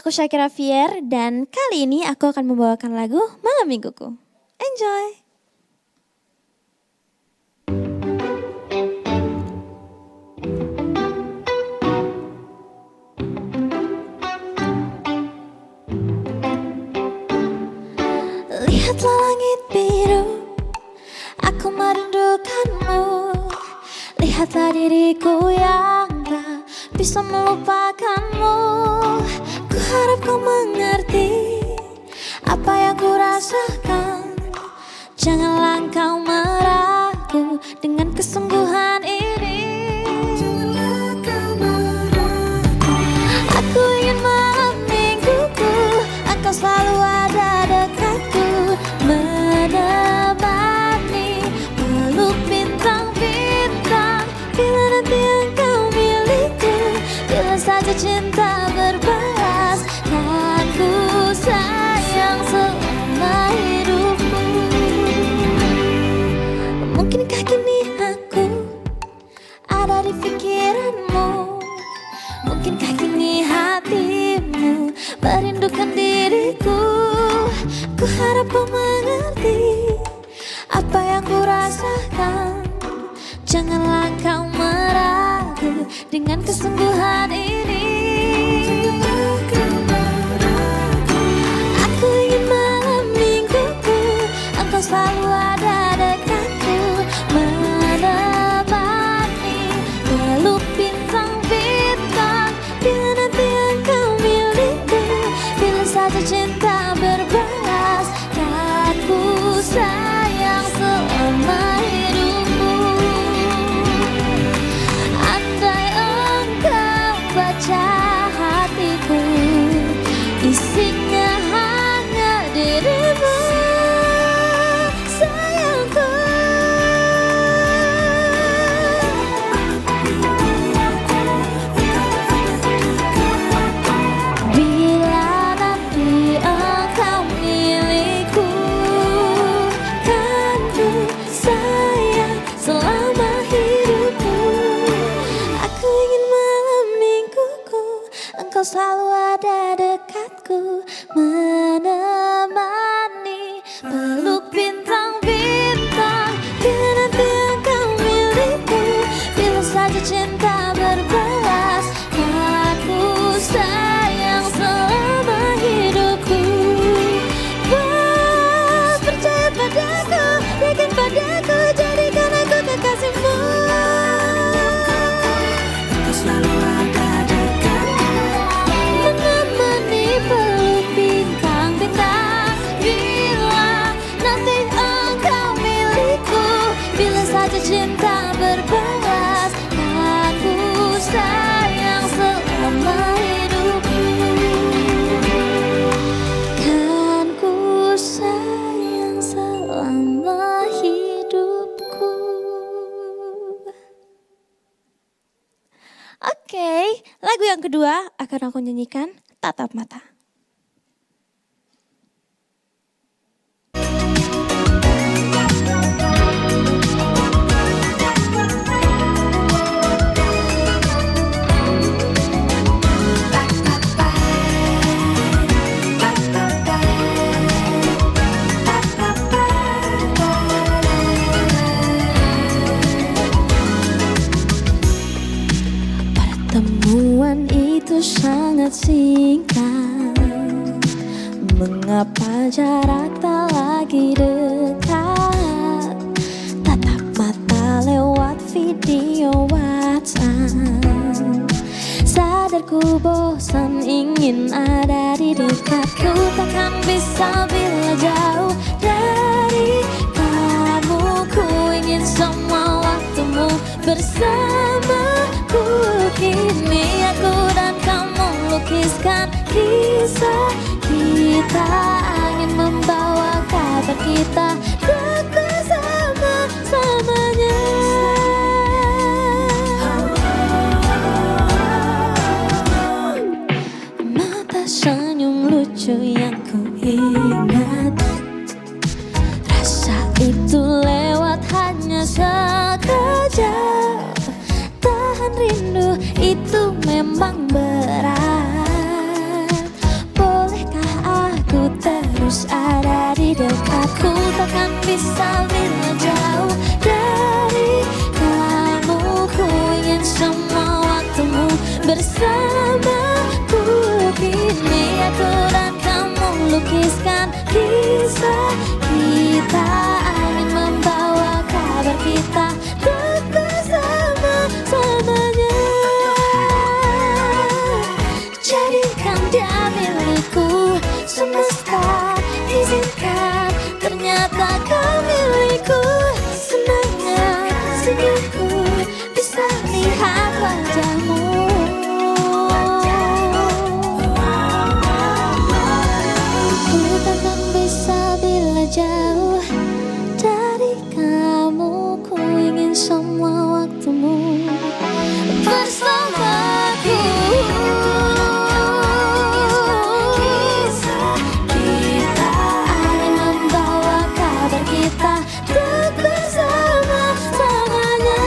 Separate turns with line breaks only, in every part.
aku Syakira Fier dan kali ini aku akan membawakan lagu Malam Mingguku. Enjoy! Lihatlah langit biru, aku merindukanmu. Lihatlah diriku yang tak bisa melupakanmu. Ku harap kau mengerti apa yang ku rasakan. Janganlah kau meragu dengan kesungguhan ini. Aku ingin malam mingguku engkau selalu ada dekatku, menemani peluk bintang-bintang. Bila nanti engkau milikku, bila saja cinta berbalas, kan ku sayang selama hidupku. Mungkinkah kini aku ada di pikiranmu? Mungkinkah kini hatimu merindukan diriku? Ku harap kau mengerti apa yang ku rasakan. Janganlah kau meragu dengan kesungguhan ini. Aku ingin malam mingguku engkau selalu ada dekatku, menemani peluk bintang-bintang. Bila nanti engkau milikku, bila saja cinta berbalas, kan ku sayang selama hidupmu. Andai engkau baca hatiku, isinya hanya dirimu, sayangku. Bila nanti engkau milikku, kan ku sayang selama hidupku. Aku ingin malam mingguku engkau selalu ada dekatku, menemani peluk bintang-bintang. Bila nanti engkau milikku, bila saja cinta berbalas, kan ku sayang selama hidupku. Wah, percaya padaku, yakin padaku, jadikan aku kekasihmu. Engkau selalu ada dekatku, menemani peluk bintang-bintang. Bila nanti engkau milikku, bila saja cinta berbalas, aku sayang selama hidupku. Kan ku sayang selama hidupku. Oke, lagu yang kedua akan aku nyanyikan Tatap Mata. Pertemuan itu sangat singkat. Mengapa jarak tak lagi dekat? Tatap mata lewat video WhatsApp. Sadarku bosan ingin ada di dekatku. Takkan bisa bila jauh dari kamu. Ku ingin semua waktumu bersamaku. Kini aku dan kamu lukiskan kisah kita. Angin membawa kabar kita dekat sama-samanya. Mata senyum lucu yang ku ingat. Rasa itu lewat hanya sekejap. Tahan rindu itu memang berat. bisa bila jauh dari kamu. Ku ingin semua waktumu bersamaku. Kini aku dan kamu lukiskan kisah kita. Angin membawa kabar kita untuk bersama-samanya. Jadikan dia milikku, semesta izinkan, ternyata kau milikku. Senangnya senyumku bisa lihat wajahmu. Ku takkan bisa bila jauh dari kamu. Ku ingin semua waktumu bersamaku. Kisah kita angin membawa kabar kita untuk bersama-samanya.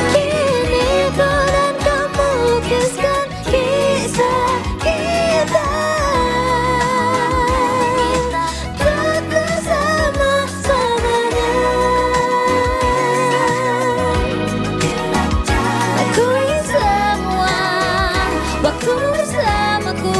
Kini ku dan kamu lukiskan kisah kita untuk bersama-samanya. Aku ingin semua waktu bersamaku.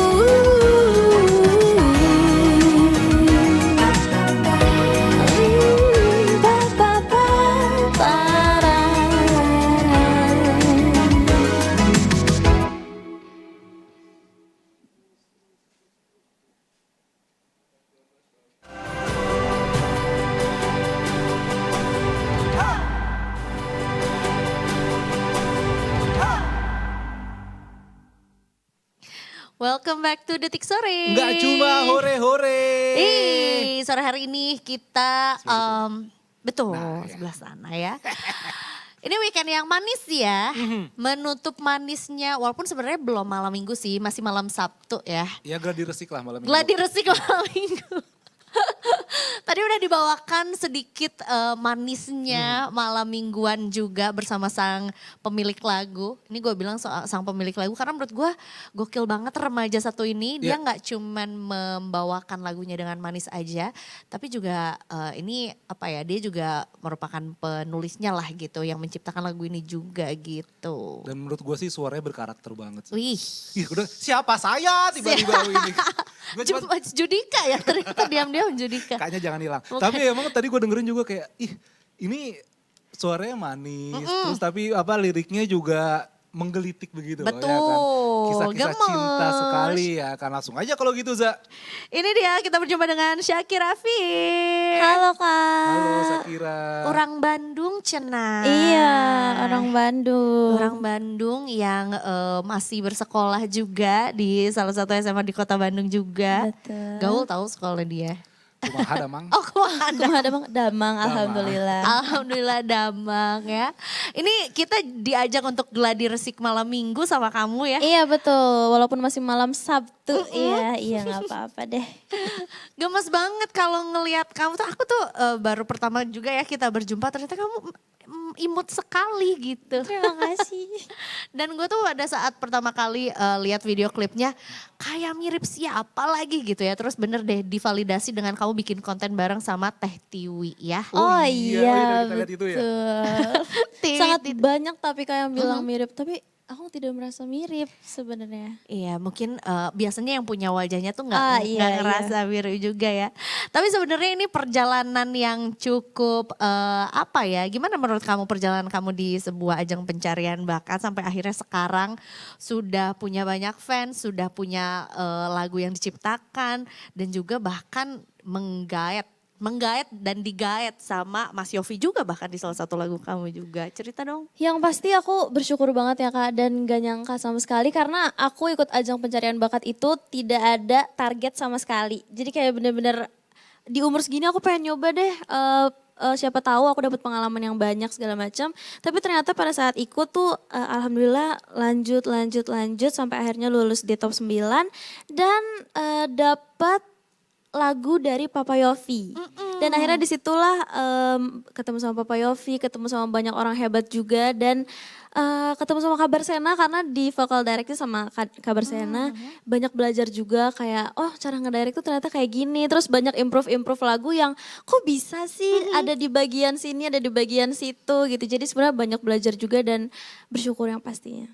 Welcome back to Detik Sore.
Nggak cuma hore-hore.
Sore hari ini kita betul
Nah, ya.
sebelah sana ya. Ini weekend yang manis ya. Menutup manisnya walaupun sebenarnya belum malam Minggu sih, masih malam Sabtu ya.
Ya gladi resik lah malam ini.
Gladi resik malam Minggu. Tadi udah dibawakan sedikit manisnya malam mingguan juga bersama sang pemilik lagu. Ini gue bilang sang pemilik lagu karena menurut gue gokil banget remaja satu ini. Dia nggak cuman membawakan lagunya dengan manis aja, tapi juga ini apa ya, dia juga merupakan penulisnya lah gitu, yang menciptakan lagu ini juga gitu.
Dan menurut gue sih suaranya berkarakter banget sih.
Wih,
Ih udah siapa saya tiba-tiba ini. Gue cuma
Judika ya, ternyata diam-diam Judika.
kayaknya jangan hilang.
Bukan.
Tapi emang tadi gue dengerin juga kayak ih ini suaranya manis. Terus tapi apa liriknya juga menggelitik begitu loh, ya kan.
Betul,
Kisah-kisah cinta
gemes.
sekali ya kan. Langsung aja kalau gitu Za.
Ini dia kita berjumpa dengan Syakira Fir.
Halo Kak.
Halo Sakira.
Orang Bandung cenah.
Iya, orang Bandung.
Orang Bandung yang masih bersekolah juga di salah satu SMA di kota Bandung juga.
Betul.
Gaul tahu sekolah dia.
Kumaha Damang.
Oh kemana?
Kumaha Damang, alhamdulillah.
Alhamdulillah Damang ya. Ini kita diajak untuk gladi resik malam Minggu sama kamu ya.
Iya betul, walaupun masih malam Sabtu. Iya nggak apa-apa deh.
Gemes banget kalau ngelihat kamu tuh. Aku tuh baru pertama juga ya kita berjumpa, ternyata kamu imut sekali gitu.
Terima kasih.
Dan gue tuh pada saat pertama kali lihat video klipnya kayak mirip siapa lagi gitu ya. Terus bener deh divalidasi dengan kamu bikin konten bareng sama Teh Tiwi ya.
Oh
iya,
iya
tadi kita lihat itu ya.
betul.
Tiwi,
Sangat
Tiwi.
banyak tapi kayak yang bilang mirip, tapi aku tidak merasa mirip sebenarnya.
Iya mungkin biasanya yang punya wajahnya tuh nggak
Ah, iya,
ngerasa mirip juga ya. Tapi sebenarnya ini perjalanan yang cukup apa ya? Gimana menurut kamu perjalanan kamu di sebuah ajang pencarian bakat sampai akhirnya sekarang sudah punya banyak fans, sudah punya lagu yang diciptakan dan juga bahkan menggait dan digait sama Mas Yofi juga bahkan di salah satu lagu kamu juga. Cerita dong.
Yang pasti aku bersyukur banget ya Kak, dan gak nyangka sama sekali karena aku ikut ajang pencarian bakat itu tidak ada target sama sekali. Jadi kayak bener-bener di umur segini aku pengen nyoba deh, siapa tahu aku dapat pengalaman yang banyak segala macam. Tapi ternyata pada saat ikut tuh alhamdulillah lanjut sampai akhirnya lulus di top 9 dan dapat lagu dari Papa Yofi. Dan akhirnya disitulah ketemu sama Papa Yofi, ketemu sama banyak orang hebat juga dan ketemu sama Kabar Sena karena di vocal directnya sama Kabar Sena banyak belajar juga kayak oh cara ngedirect tuh ternyata kayak gini. Terus banyak improve lagu yang kok bisa sih ada di bagian sini, ada di bagian situ gitu. Jadi sebenarnya banyak belajar juga dan bersyukur yang pastinya.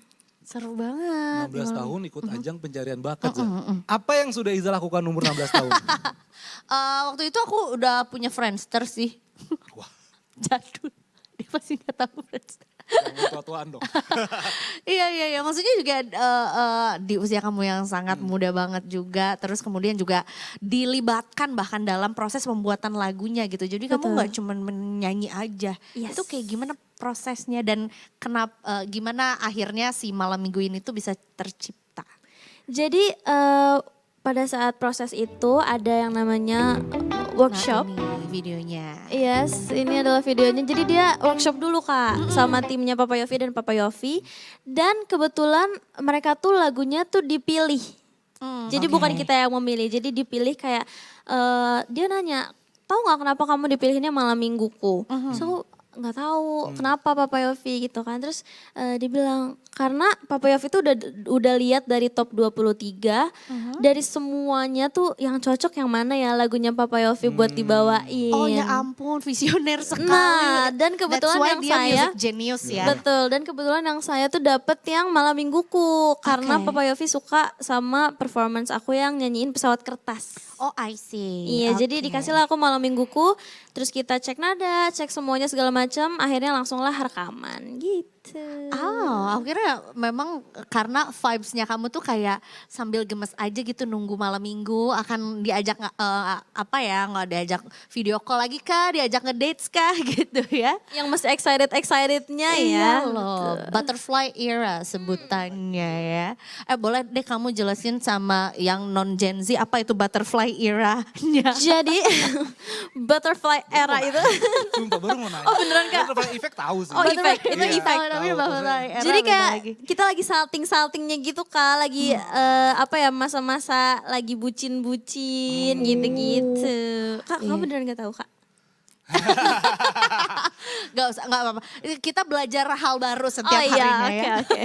Seru banget.
16 tahun ikut ajang pencarian bakat. Apa yang sudah Iza lakukan umur 16 tahun?
Waktu itu aku udah punya Friendster sih.
Wah,
Jadul. Dia pasti gak tahu Friendster.
tua-tuaan dong.
Iya. Maksudnya juga di usia kamu yang sangat muda banget juga. Terus kemudian juga dilibatkan bahkan dalam proses pembuatan lagunya gitu. Jadi kamu gak cuma menyanyi aja.
Yes.
Itu kayak gimana prosesnya dan gimana akhirnya si Malam Minggu ini tuh bisa tercipta?
Jadi pada saat proses itu ada yang namanya workshop.
Nah, ini videonya.
Yes, ini adalah videonya. Jadi dia workshop dulu Kak sama timnya Papa Yofi dan Papa Yofi. Dan kebetulan mereka tuh lagunya tuh dipilih. Jadi bukan kita yang memilih, jadi dipilih kayak dia nanya, tahu nggak kenapa kamu dipilihinnya Malam Mingguku? So nggak tahu kenapa Papa Yofi gitu kan. Terus dia bilang karena Papa Yofi itu udah lihat dari top 23 dari semuanya tuh yang cocok yang mana ya lagunya Papa Yofi buat dibawain.
Oh ya ampun, visioner sekali.
Nah, dan kebetulan
That's why
yang
dia
saya
music genius ya.
betul, dan kebetulan yang saya tuh dapet yang Malam Mingguku karena Papa Yofi suka sama performance aku yang nyanyiin Pesawat Kertas.
Oh I see.
Iya, jadi dikasihlah aku Malam Mingguku, terus kita cek nada, cek semuanya segala macam, akhirnya langsunglah rekaman gitu.
Oh, akhirnya memang karena vibes-nya kamu tuh kayak sambil gemes aja gitu nunggu malam minggu akan diajak nggak diajak video call lagi kah, diajak ngedates kah gitu ya.
Yang masih excitednya ya.
Iya loh, butterfly era sebutannya ya. Boleh deh kamu jelasin sama yang non Gen Z apa itu butterfly era-nya.
Jadi butterfly era itu.
Sumpah baru mau nanya.
Oh beneran Kak?
Butterfly effect tahu sih.
Oh effect, itu
Iya.
effect.
Tapi
Tahu,
butterfly era
Jadi
beda
kayak
lagi.
kita lagi salting-saltingnya gitu Kak, lagi masa-masa lagi bucin-bucin gitu-gitu. Kak, kamu beneran gak tahu Kak?
Gak usah, gak apa-apa. Kita belajar hal baru setiap harinya ya.
oke.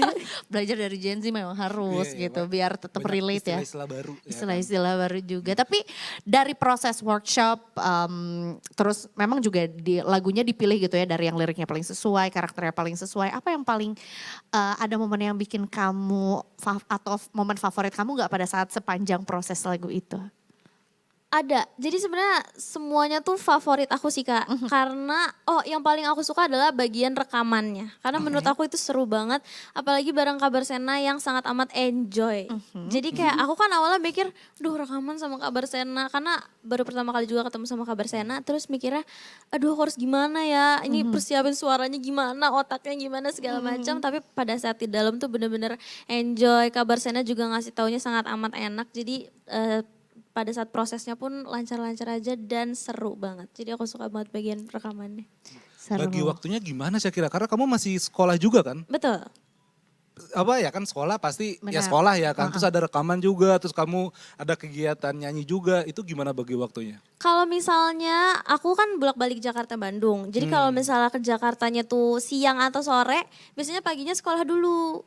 Belajar dari Gen Z memang harus
Iya,
gitu,
Pak.
biar tetap
Banyak
relate ya.
Istilah-istilah baru. ya kan?
Istilah-istilah baru juga. Tapi dari proses workshop, terus memang juga lagunya dipilih gitu ya dari yang liriknya paling sesuai, karakternya paling sesuai. Apa yang paling ada momen yang bikin kamu atau momen favorit kamu gak pada saat sepanjang proses lagu itu?
Ada, jadi sebenarnya semuanya tuh favorit aku sih Kak. Karena yang paling aku suka adalah bagian rekamannya. Karena menurut aku itu seru banget, apalagi bareng Kabar Sena yang sangat amat enjoy. Jadi kayak aku kan awalnya mikir, duh rekaman sama Kabar Sena. Karena baru pertama kali juga ketemu sama Kabar Sena, terus mikirnya aduh aku harus gimana ya, ini persiapin suaranya gimana, otaknya gimana segala macam. Tapi pada saat di dalam tuh bener-bener enjoy. Kabar Sena juga ngasih taunya sangat amat enak, jadi pada saat prosesnya pun lancar-lancar aja dan seru banget. Jadi aku suka banget bagian rekamannya.
Seru.
Bagi waktunya gimana sih kira? Karena kamu masih sekolah juga kan?
Betul.
Apa ya kan sekolah pasti ya
Benar.
sekolah ya kan. Terus ada rekaman juga, terus kamu ada kegiatan nyanyi juga. Itu gimana bagi waktunya?
Kalau misalnya aku kan bolak-balik Jakarta Bandung. Jadi kalau misalnya ke Jakartanya tuh siang atau sore, biasanya paginya sekolah dulu.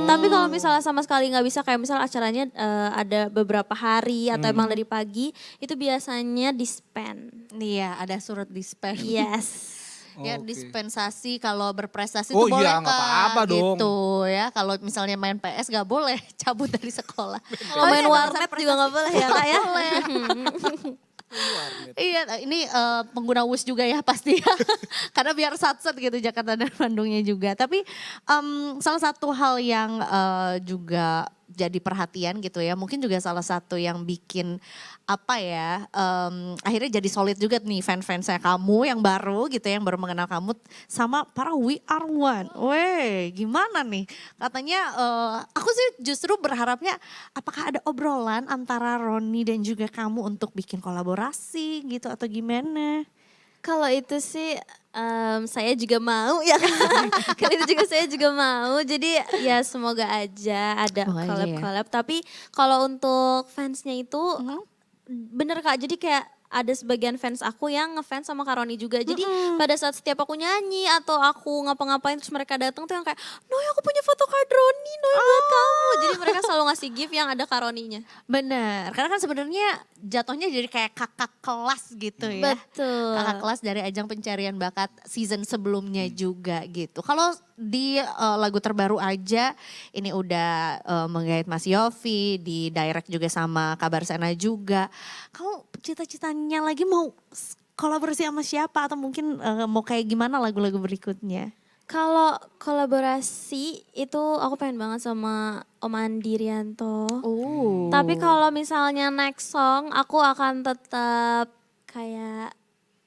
Tapi kalau misalnya sama sekali nggak bisa, kayak misal acaranya ada beberapa hari atau emang dari pagi, itu biasanya dispen.
Iya, ada surat dispen.
Yes.
Ya
Oke.
dispensasi kalau berprestasi
Oh
tuh boleh
iya, nggak
Kak,
apa-apa dong.
gitu ya. Kalau misalnya main PS gak boleh cabut dari sekolah.
Kalau main warnet juga nggak boleh ya Kak ya.
Iya, ini pengguna WUS juga ya pasti ya. Karena biar satset gitu Jakarta dan Bandungnya juga. Tapi salah satu hal yang juga jadi perhatian gitu ya. Mungkin juga salah satu yang bikin apa ya, akhirnya jadi solid juga nih fans-fansnya kamu yang baru gitu ya, yang baru mengenal kamu sama para We Are One. Weh, gimana nih? Katanya aku sih justru berharapnya apakah ada obrolan antara Roni dan juga kamu untuk bikin kolaborasi gitu atau gimana?
Kalau itu sih saya juga mau ya kan. Kalau itu juga saya juga mau. Jadi ya semoga aja ada
Semoga aja ya.
collab-collab. Tapi kalau untuk fansnya itu Bener Kak, jadi kayak ada sebagian fans aku yang ngefans sama Karoni juga. Jadi pada saat setiap aku nyanyi atau aku ngapa-ngapain terus mereka datang tuh yang kayak, Noy aku punya foto Kak Roni, Noy buat kamu. Jadi mereka selalu ngasih gift yang ada Karoninya.
Bener, karena kan sebenarnya jatuhnya jadi kayak kakak kelas gitu ya.
Betul.
Kakak kelas dari ajang pencarian bakat season sebelumnya juga gitu. Kalau di lagu terbaru aja ini udah menggait Mas Yofi, di direct juga sama Kabar Sena juga. Kamu cita-citanya lagi mau kolaborasi sama siapa atau mungkin mau kayak gimana lagu-lagu berikutnya?
Kalau kolaborasi itu aku pengen banget sama Om Andi Rianto.
Oh.
Tapi kalau misalnya next song aku akan tetap kayak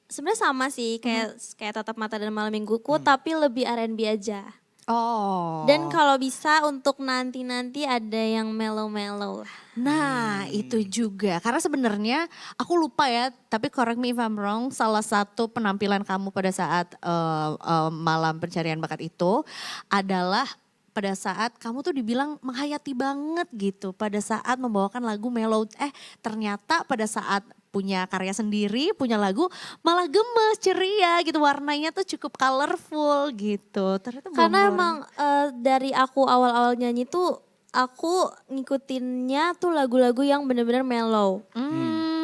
sebenarnya sama sih kayak Tatap Mata dan Malam Mingguku tapi lebih R&B aja.
Oh.
Dan kalau bisa untuk nanti-nanti ada yang mellow-mellow lah.
Nah itu juga karena sebenarnya aku lupa ya tapi correct me if I'm wrong salah satu penampilan kamu pada saat malam pencarian bakat itu adalah pada saat kamu tuh dibilang menghayati banget gitu pada saat membawakan lagu mellow ternyata pada saat punya karya sendiri, punya lagu malah gemes, ceria gitu warnanya tuh cukup colorful gitu. Ternyata
Karena
bawa
emang dari aku awal-awal nyanyi tuh aku ngikutinnya tuh lagu-lagu yang bener-bener mellow.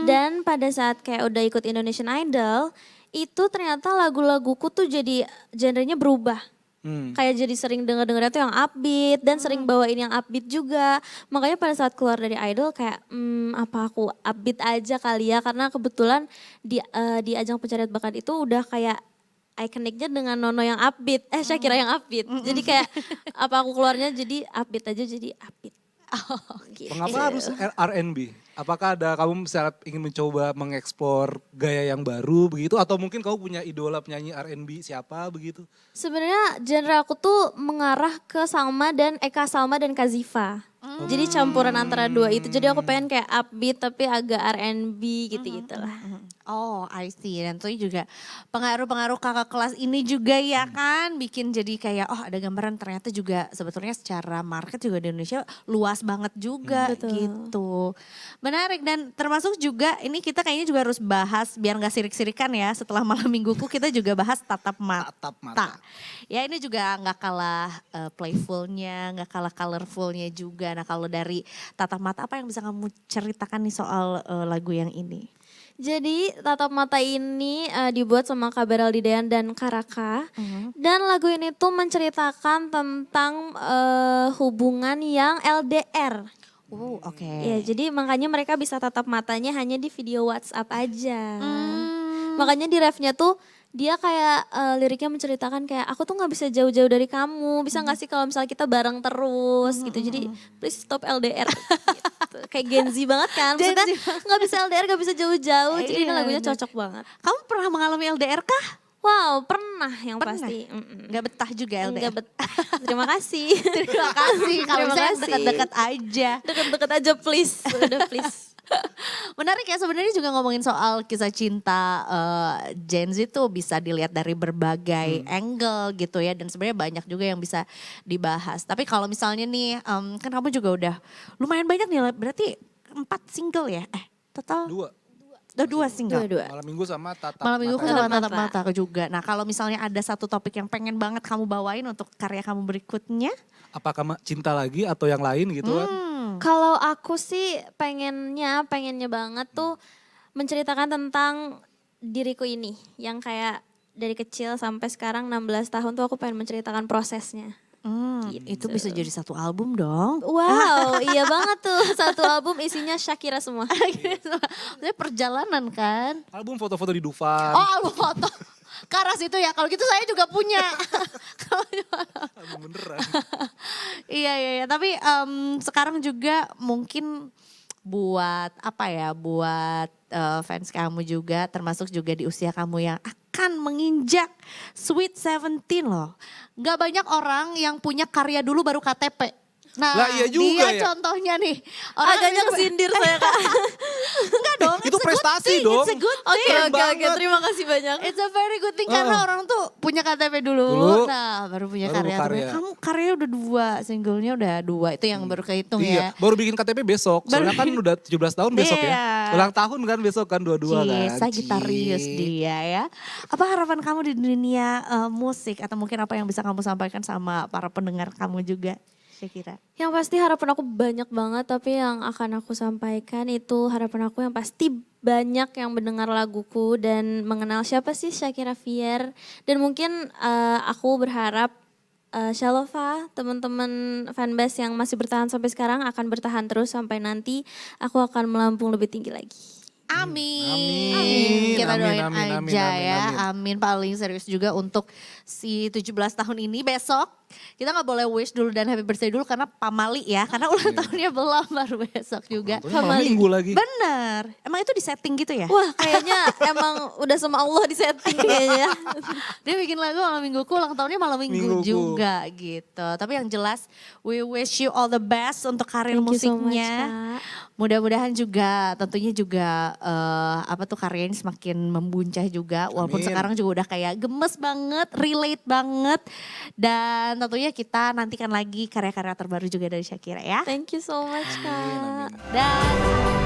Dan pada saat kayak udah ikut Indonesian Idol, itu ternyata lagu-laguku tuh jadi genrenya berubah. Kayak jadi sering denger-dengernya tuh yang upbeat dan sering bawain yang upbeat juga. Makanya pada saat keluar dari Idol kayak apa aku upbeat aja kali ya. Karena kebetulan di ajang pencarian bakat itu udah kayak ikoniknya dengan Nono yang upbeat. Shakira yang upbeat. Jadi kayak apa aku keluarnya jadi upbeat aja jadi upbeat. Gitu.
Mengapa harus R&B? Apakah ada kamu misalnya ingin mencoba mengeksplor gaya yang baru begitu? Atau mungkin kamu punya idola penyanyi R&B siapa begitu?
Sebenarnya genre aku tuh mengarah ke Salma dan Salma dan Kazifa. Jadi campuran antara dua itu. Jadi aku pengen kayak upbeat tapi agak R&B gitu-gitu lah.
Oh, I see. Dan itu juga pengaruh-pengaruh kakak kelas ini juga ya kan bikin jadi kayak oh ada gambaran ternyata juga sebetulnya secara market juga di Indonesia luas banget juga
Betul.
gitu. Menarik dan termasuk juga ini kita kayaknya juga harus bahas biar nggak sirik-sirikan ya setelah malam mingguku kita juga bahas tatap mata.
Tatap mata.
Ya ini juga nggak kalah playfulnya, nggak kalah colorfulnya juga. Nah kalau dari tatap mata apa yang bisa kamu ceritakan nih soal lagu yang ini?
Jadi Tatap Mata ini dibuat sama Kak Beral Didayan dan Karaka. Dan lagu ini tuh menceritakan tentang hubungan yang LDR.
Oh oke.
Ya jadi makanya mereka bisa tatap matanya hanya di video WhatsApp aja. Makanya di refnya tuh dia kayak liriknya menceritakan kayak aku tuh nggak bisa jauh-jauh dari kamu. Bisa nggak sih kalau misalnya kita bareng terus gitu. Jadi please stop LDR. Gitu. Kayak Gen Z banget kan. Maksudnya nggak bisa LDR, nggak bisa jauh-jauh. Jadi ini
Iya,
lagunya
bener.
cocok banget.
Kamu pernah mengalami LDR kah?
Wow, pernah yang
Pernah?
pasti.
Gak betah juga LDR?
Enggak betah. Terima kasih.
Terima kasih. Kalau
Terima
misalnya
kasih.
dekat-dekat aja.
Deket-deket aja please. Udah please.
Menarik ya sebenarnya juga ngomongin soal kisah cinta Gen Z tuh bisa dilihat dari berbagai angle gitu ya. Dan sebenarnya banyak juga yang bisa dibahas. Tapi kalau misalnya nih kan kamu juga udah lumayan banyak nih berarti 4 single ya? Total? Dua single.
Dua-dua.
Malam minggu sama tatap
Malam minggu
mata.
sama
Tatap
tatap mata juga. Nah kalau misalnya ada satu topik yang pengen banget kamu bawain untuk karya kamu berikutnya.
Apakah cinta lagi atau yang lain gitu kan?
Kalau aku sih pengennya banget tuh menceritakan tentang diriku ini. Yang kayak dari kecil sampai sekarang 16 tahun tuh aku pengen menceritakan prosesnya.
Itu bisa jadi satu album dong.
Wow, iya banget tuh. Satu album isinya Shakira semua.
Maksudnya perjalanan kan.
Album foto-foto di Dufan.
Oh album foto. Karas itu ya, kalau gitu saya juga punya.
Album beneran.
Iya. Tapi sekarang juga mungkin buat apa ya, buat fans kamu juga, termasuk juga di usia kamu yang akan menginjak Sweet 17 loh. Gak banyak orang yang punya karya dulu baru KTP. Nah,
Lah, iya juga
dia
ya.
contohnya nih.
Agaknya
yang-
kesindir saya Kak.
Enggak dong,
Itu
it's a good
prestasi
thing,
dong.
It's a good
Oke
thing.
oke oke,
banget.
terima kasih banyak.
It's a very good thing karena orang tuh punya KTP dulu.
Dulu,
Nah, baru punya
baru
karya.
karya.
Kamu karyanya udah 2, singlenya udah 2. Itu yang baru kehitung
Iya,
ya.
baru bikin KTP besok. Soalnya kan udah 17 tahun besok ya.
Iya.
Ulang tahun kan besok kan 22 kan.
Sagitarius
Cie.
dia ya. Apa harapan kamu di dunia musik atau mungkin apa yang bisa kamu sampaikan sama para pendengar kamu juga, Syakira?
Yang pasti harapan aku banyak banget, tapi yang akan aku sampaikan itu harapan aku yang pasti banyak yang mendengar laguku dan mengenal siapa sih Syakira Fier. Dan mungkin aku berharap Shalova, teman-teman fanbase yang masih bertahan sampai sekarang akan bertahan terus sampai nanti aku akan melambung lebih tinggi lagi.
Amin.
Amin.
Kita
Amin,
doain
amin, amin,
aja
amin,
ya.
amin.
Amin. Paling serius juga untuk si 17 tahun ini besok. Kita gak boleh wish dulu dan happy birthday dulu karena pamali ya. Karena ulang tahunnya belum, baru besok juga.
Udah malam minggu lagi.
Bener. Emang itu di setting gitu ya?
Wah kayaknya emang udah sama Allah di setting kayaknya.
Dia bikin lagu malam mingguku, ulang tahunnya malam minggu
Mingguku.
juga gitu. Tapi yang jelas we wish you all the best untuk karir
Thank you so much,
musiknya.
Kak.
Mudah-mudahan juga tentunya juga apa tuh karyanya semakin membuncah juga. Walaupun
Amin.
sekarang juga udah kayak gemes banget, relate banget. Dan tentunya kita nantikan lagi karya-karya terbaru juga dari Syakira ya.
Thank you so much Kak.
Dan